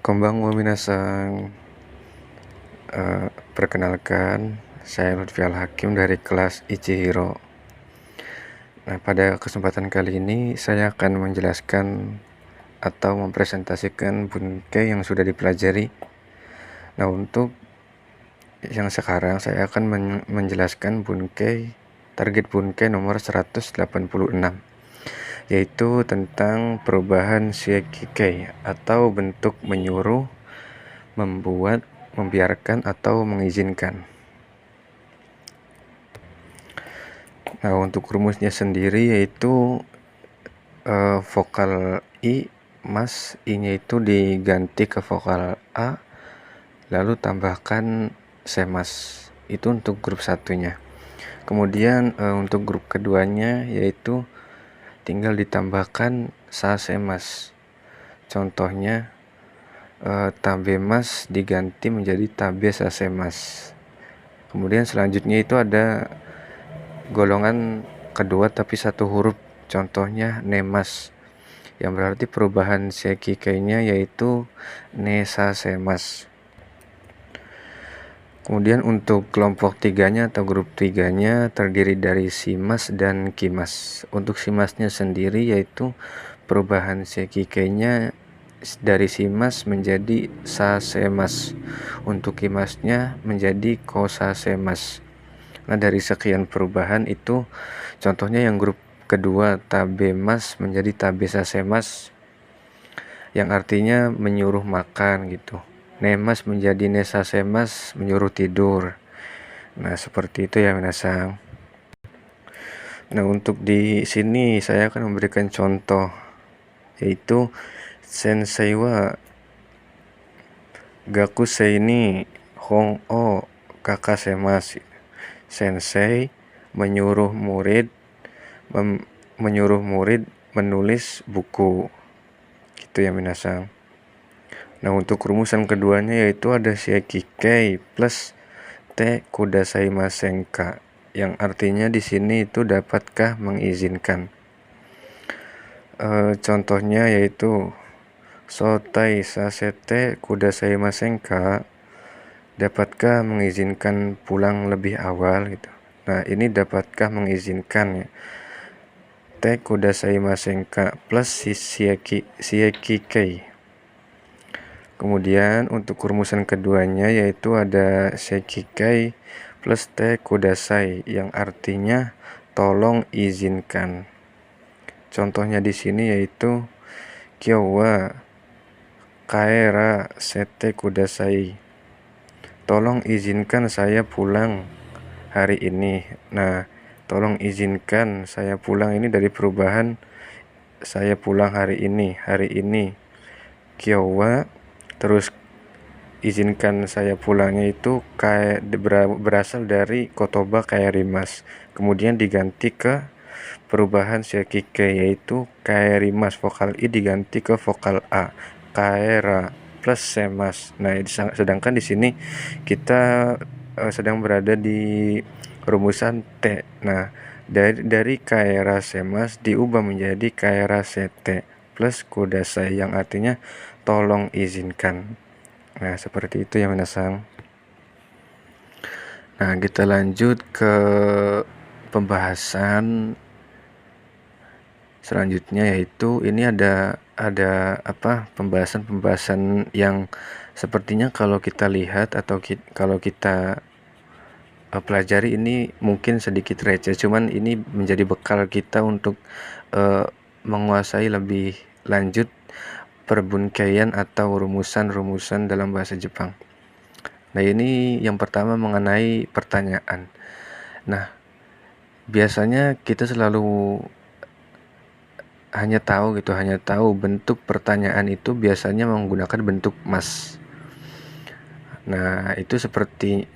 Konbanwa minasan. Perkenalkan, saya Lutfi Al-Hakim dari kelas Ichihiro. Nah, pada kesempatan kali ini saya akan menjelaskan atau mempresentasikan Bunkei yang sudah dipelajari. Nah, untuk yang sekarang saya akan menjelaskan target Bunkei nomor 186, yaitu tentang perubahan Shiekikei atau bentuk menyuruh, membuat, membiarkan, atau mengizinkan. Nah, untuk rumusnya sendiri yaitu vokal I, mas, I-nya itu diganti ke vokal A, lalu tambahkan semas. Itu untuk grup satunya. Kemudian untuk grup keduanya yaitu tinggal ditambahkan sa semas. Contohnya tabemas diganti menjadi tabe sa semas. Kemudian selanjutnya itu ada golongan kedua tapi satu huruf, contohnya nemas, yang berarti perubahan Shiekikei-nya yaitu nesasemas. Kemudian untuk kelompok tiganya atau grup tiganya terdiri dari simas dan kimas. Untuk simasnya sendiri yaitu perubahan Shiekikei-nya dari simas menjadi sasemas. Untuk kimasnya menjadi kosasemas. Nah, dari sekian perubahan itu contohnya yang grup kedua tabemas menjadi tabesasemas, yang artinya menyuruh makan gitu. Nemas menjadi nesasemas, menyuruh tidur. Nah, seperti itu ya minasang. Nah, untuk di sini saya akan memberikan contoh, yaitu sensei wa gakusei ni hon o kakasemasu. Sensei menyuruh murid menulis buku, gitu ya minasang. Nah, untuk rumusan keduanya yaitu ada Shiekikei plus te kudasaimasen ka, yang artinya di sini itu dapatkah mengizinkan. Contohnya yaitu sotai sasete kudasaimasen ka, dapatkah mengizinkan pulang lebih awal gitu. Nah, ini dapatkah mengizinkan ya. Te kudasaimasen ka plus Shiekikei. Kemudian untuk rumusan keduanya yaitu ada Shiekikei plus te kudasai, yang artinya tolong izinkan. Contohnya di sini yaitu kyou wa kaera sete kudasai. Tolong izinkan saya pulang hari ini. Nah, tolong izinkan saya pulang ini dari perubahan saya pulang hari ini. Kyou wa, terus izinkan saya pulangnya itu berasal dari kotoba kaerimas. Kemudian diganti ke perubahan Shiekikei yaitu kaerimas, vokal I diganti ke vokal A, kaera plus semas. Nah, sedangkan di sini kita sedang berada di rumusan T. Nah, dari kaera semas diubah menjadi kaera sete plus kudasai, yang artinya tolong izinkan. Nah, seperti itu ya minasang. Nah, kita lanjut ke pembahasan selanjutnya, yaitu ini ada pembahasan yang sepertinya kalau kita lihat atau kalau kita pelajari ini mungkin sedikit receh, cuman ini menjadi bekal kita untuk menguasai lebih lanjut perbunkeian atau rumusan-rumusan dalam bahasa Jepang. Nah, ini yang pertama mengenai pertanyaan. Nah, biasanya kita selalu hanya tahu bentuk pertanyaan itu biasanya menggunakan bentuk mas. Nah, itu seperti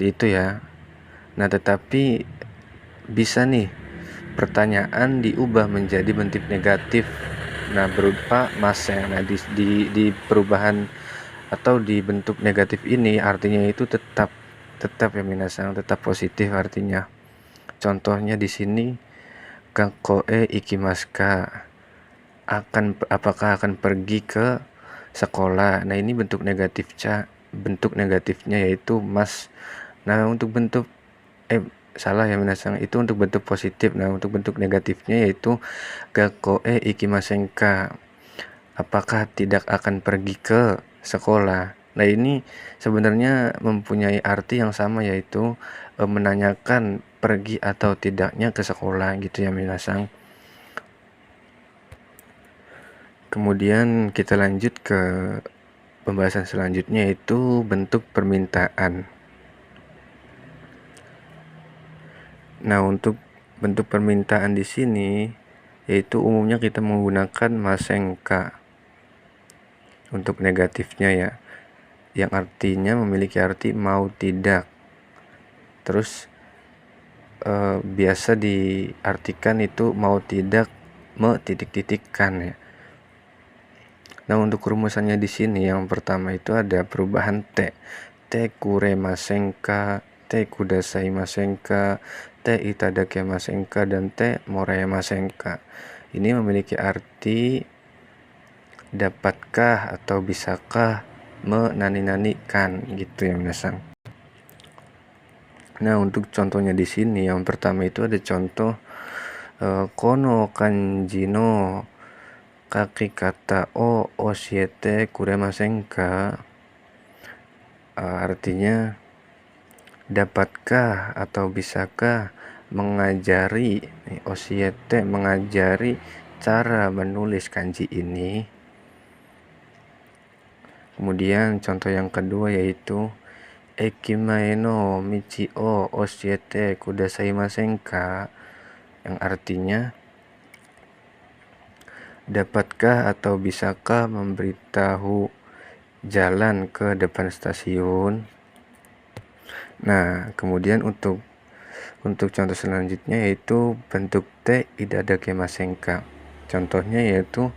itu ya. Nah, tetapi bisa nih pertanyaan diubah menjadi bentuk negatif. Nah, berupa mas ya. Nah, di perubahan atau di bentuk negatif ini artinya itu tetap ya minasang, tetap positif artinya. Contohnya di sini kakkoe ikimasu ka, apakah akan pergi ke sekolah. Nah, ini bentuk negatifnya yaitu mas. Nah, untuk bentuk salah ya minasang, itu untuk bentuk positif. Nah, untuk bentuk negatifnya yaitu gakoe ikimasenka, apakah tidak akan pergi ke sekolah. Nah, ini sebenarnya mempunyai arti yang sama, yaitu menanyakan pergi atau tidaknya ke sekolah gitu ya minasang. Kemudian kita lanjut ke pembahasan selanjutnya, yaitu bentuk permintaan. Nah, untuk bentuk permintaan di sini yaitu umumnya kita menggunakan masenka untuk negatifnya ya, yang artinya memiliki arti mau tidak. Terus biasa diartikan itu mau tidak titik-titikkan ya. Nah, untuk rumusannya di sini yang pertama itu ada perubahan te kuremasenka, te kudasaimasenka, te itadakemasenka, dan te morayamasenka. Ini memiliki arti dapatkah atau bisakah menani-nanikan gitu ya minasang. Nah, untuk contohnya di sini yang pertama itu ada contoh kono kanji no kaki kata o oshiete kuremasen ka. Artinya dapatkah atau bisakah mengajari, oshiete mengajari cara menulis kanji ini. Kemudian contoh yang kedua yaitu ekimae no michi o oshiete kudasaimasen ka, yang artinya dapatkah atau bisakah memberitahu jalan ke depan stasiun. Nah, kemudian untuk contoh selanjutnya yaitu bentuk te idadakemasen ka. Contohnya yaitu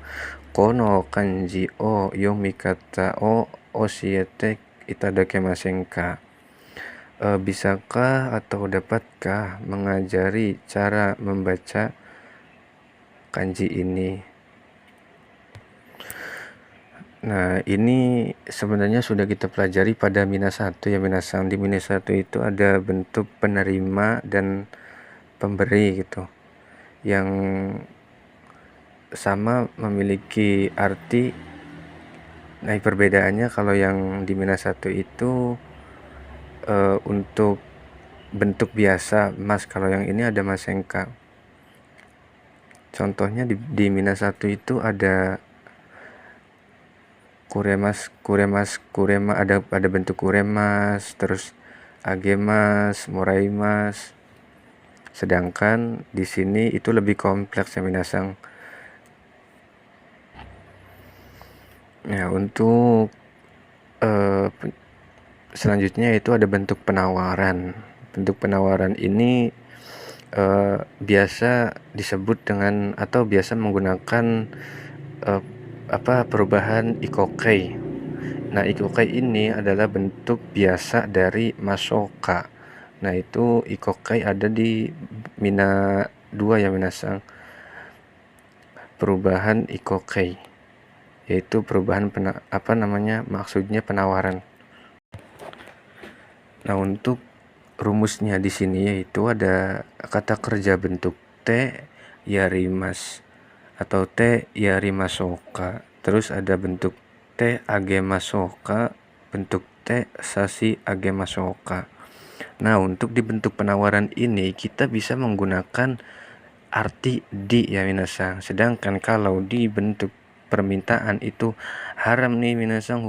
kono kanji o yomikata o oshiete itadakemasen ka. Bisakah atau dapatkah mengajari cara membaca kanji ini. Nah, ini sebenarnya sudah kita pelajari pada mina 1 ya minasang. Di mina 1 itu ada bentuk penerima dan pemberi gitu, yang sama memiliki arti. Nah, perbedaannya kalau yang di mina 1 itu untuk bentuk biasa mas, kalau yang ini ada masenka. Contohnya di mina 1 itu ada kurema, ada bentuk kuremas, terus agemas, moraimas. Sedangkan di sini itu lebih kompleks ya minasang. Ya, untuk selanjutnya itu ada bentuk penawaran. Bentuk penawaran ini biasa disebut dengan atau biasa menggunakan perubahan ikokei. Nah, ikokei ini adalah bentuk biasa dari masoka. Nah, itu ikokei ada di mina 2 ya minasang. Perubahan ikokei yaitu perubahan maksudnya penawaran. Nah, untuk rumusnya di sini yaitu ada kata kerja bentuk te yarimas atau te yarimasoka. Terus ada bentuk te agemasoka, bentuk te sasi agemasoka. Nah, untuk di bentuk penawaran ini kita bisa menggunakan arti di ya minasang. Sedangkan kalau di bentuk permintaan itu haram nih minasang,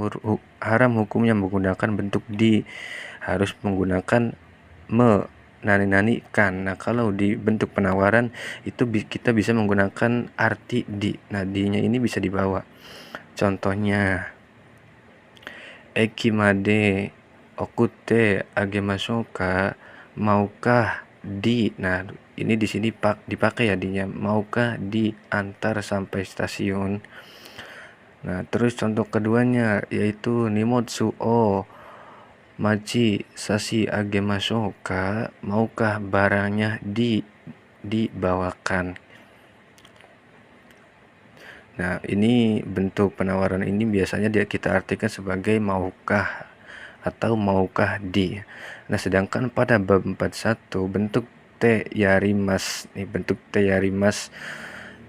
haram hukumnya menggunakan bentuk di, harus menggunakan nani-nanikan. Nah, kalau di bentuk penawaran itu kita bisa menggunakan arti di. Nah, di-nya ini bisa dibawa. Contohnya ekimade okute agemasoka, maukah di. Nah, ini di sini dipakai ya di-nya, maukah diantar sampai stasiun. Nah, terus contoh keduanya yaitu nimotsu o machi sasi agemasoka, maukah barangnya dibawakan. Nah, ini bentuk penawaran ini biasanya kita artikan sebagai maukah atau maukah di. Nah, sedangkan pada bab 41 bentuk te yarimas, bentuk te yarimas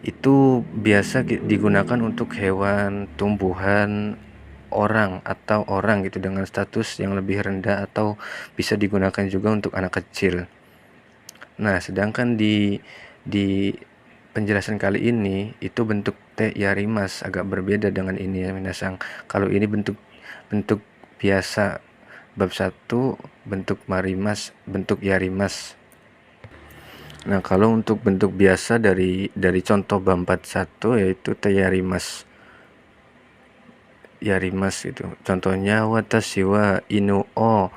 itu biasa digunakan untuk hewan, tumbuhan, orang atau orang gitu dengan status yang lebih rendah, atau bisa digunakan juga untuk anak kecil. Nah, sedangkan di penjelasan kali ini itu bentuk te yarimas agak berbeda dengan ini ya minasang. Kalau ini bentuk biasa bab 1, bentuk marimas, bentuk yarimas. Nah, kalau untuk bentuk biasa dari contoh bab 41 yaitu te yarimas. Yarimas itu. Contohnya watashi wa inu o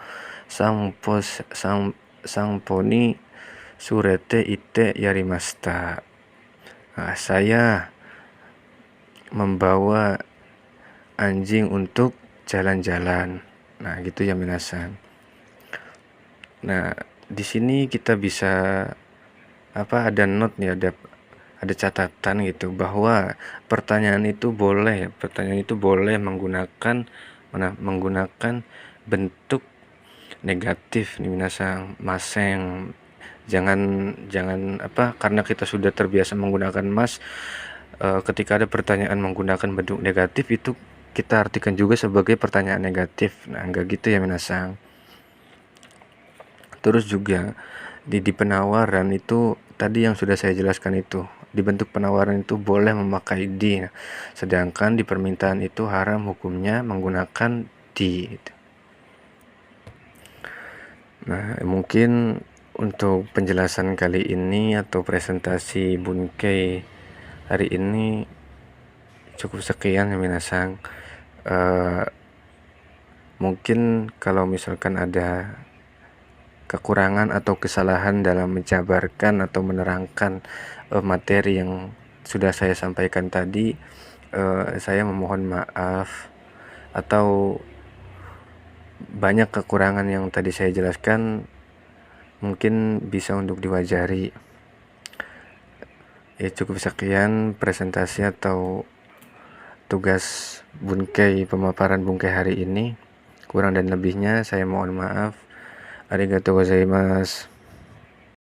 samponi surete ite yarimasta. Nah, saya membawa anjing untuk jalan-jalan. Nah, gitu ya minasan. Nah, di sini kita bisa ada note nih, ada catatan gitu bahwa pertanyaan itu boleh menggunakan bentuk negatif nih minasang maseng. Jangan karena kita sudah terbiasa menggunakan mas, ketika ada pertanyaan menggunakan bentuk negatif itu kita artikan juga sebagai pertanyaan negatif. Nah, enggak gitu ya minasang. Terus juga di penawaran itu tadi yang sudah saya jelaskan itu, di bentuk penawaran itu boleh memakai di, sedangkan di permintaan itu haram hukumnya menggunakan di. Nah, mungkin untuk penjelasan kali ini atau presentasi Bunkei hari ini cukup sekian ya minasang. Mungkin kalau misalkan ada kekurangan atau kesalahan dalam menjabarkan atau menerangkan materi yang sudah saya sampaikan tadi, saya memohon maaf. Atau banyak kekurangan yang tadi saya jelaskan mungkin bisa untuk diwajari. Ya, cukup sekian presentasi atau tugas Bunkei, pemaparan Bunkei hari ini. Kurang dan lebihnya saya mohon maaf. Arigatou gozaimasu.